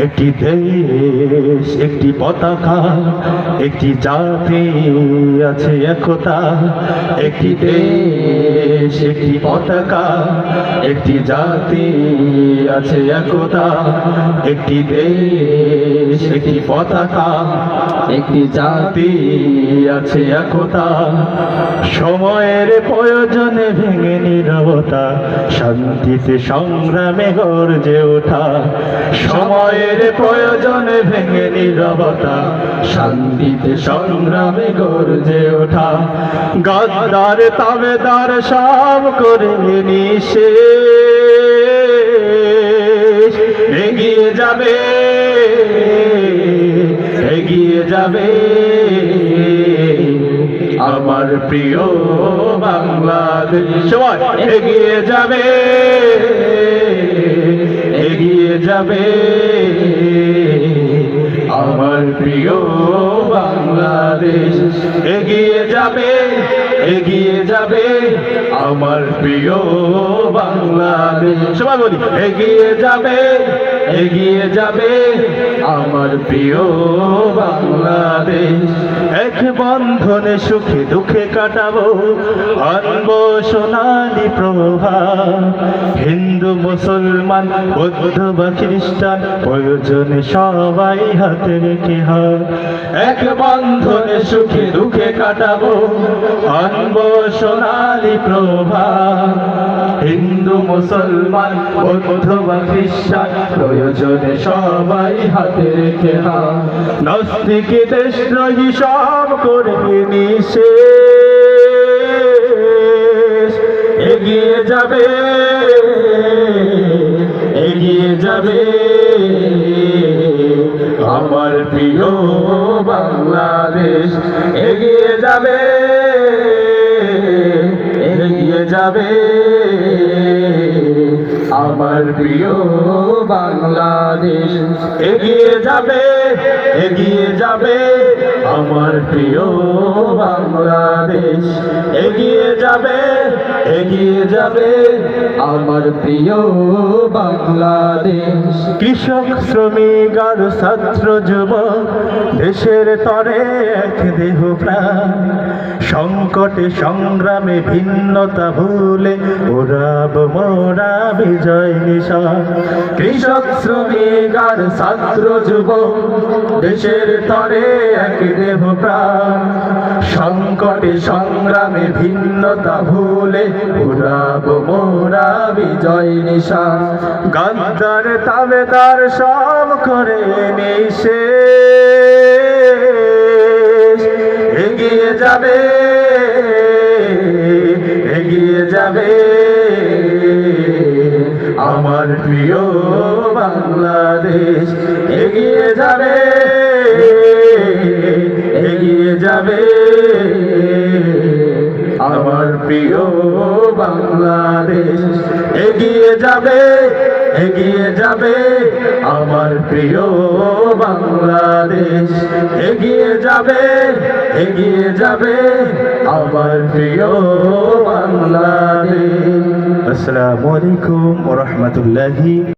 একটি দেশ, একটি পতাকা, একটি জাতি আছে একতা। একটি দেশ, একটি পতাকা, একটি জাতি আছে একতা। একটি দেশ, একটি পতাকা, একটি জাতি আছে একতা। সময়ের প্রয়োজনে ভেঙে নীরবতা, শান্তিতে সংগ্রামে গর্জে ওঠা। সময়ের প্রয়োজনে ভেঙে নীরবতা, শান্তিতে সংগ্রামে গর্জে ওঠা। গদ্দার তাবেদার সব করে নিঃশেষ, এগিয়ে যাবে, এগিয়ে যাবে আমার প্রিয় বাংলাদেশ। সবাই এগিয়ে যাবে, এগিয়ে যাবে আমার প্রিয় বাংলাদেশ। এগিয়ে যাবে, এগিয়ে যাবে আমার প্রিয় বাংলাদেশ। সবাই বলি এগিয়ে যাবে, এগিয়ে যাবে আমার প্রিয় বাংলাদেশ। এক বন্ধনে সুখে দুঃখে কাটাবো, আনবো সোনালি প্রভা। হিন্দু মুসলমান বৌদ্ধ বা খ্রিস্টান, প্রয়োজনে সবাই হাতে রেখে হাত। এক বন্ধনে সুখে দুঃখে কাটাবো, আনবো সোনালি প্রভা। হিন্দু মুসলমান বৌদ্ধ বা খ্রিস্টান, প্রয়োজনে সবাই হাতে রেখে হাত। নাস্তিক দেশদ্রোহী সব করে নিঃশেষ, এগিয়ে যাবে, এগিয়ে যাবে আমার প্রিয় বাংলাদেশ। এগিয়ে যাবে, এগিয়ে যাবে আমার প্রিয় বাংলাদেশ। এগিয়ে যাবে, এগিয়ে যাবে আমার প্রিয় বাংলাদেশ। এগিয়ে যাবে, এগিয়ে যাবে আমার প্রিয় বাংলাদেশ। কৃষক শ্রমিক আর ছাত্র যুবক, দেশের তরে এক দেহ প্রাণ। সংকটে সংগ্রামে ভিন্নতা ভুলে ওরাব মোরা বিজয় নিশান। কৃষক শ্রমিক আর ছাত্র যুবক, দেশের তরে এক দেহ প্রাণ। সংকটে সংগ্রামে ভিন্নতা ভুলে ওরাব মোরা বিজয় নিশান। গদ্দার তাবেদার সব করে নিঃশেষ, এগিয়ে যাবে, এগিয়ে যাবে আমার প্রিয় বাংলাদেশ। এগিয়ে যাবে, এগিয়ে যাবে আমার প্রিয় বাংলাদেশ। এগিয়ে যাবে, এগিয়ে যাবে আমার প্রিয় বাংলাদেশ। এগিয়ে যাবে, এগিয়ে যাবে আমার প্রিয় বাংলাদেশ। আসসালামু আলাইকুম ওয়া রাহমাতুল্লাহি।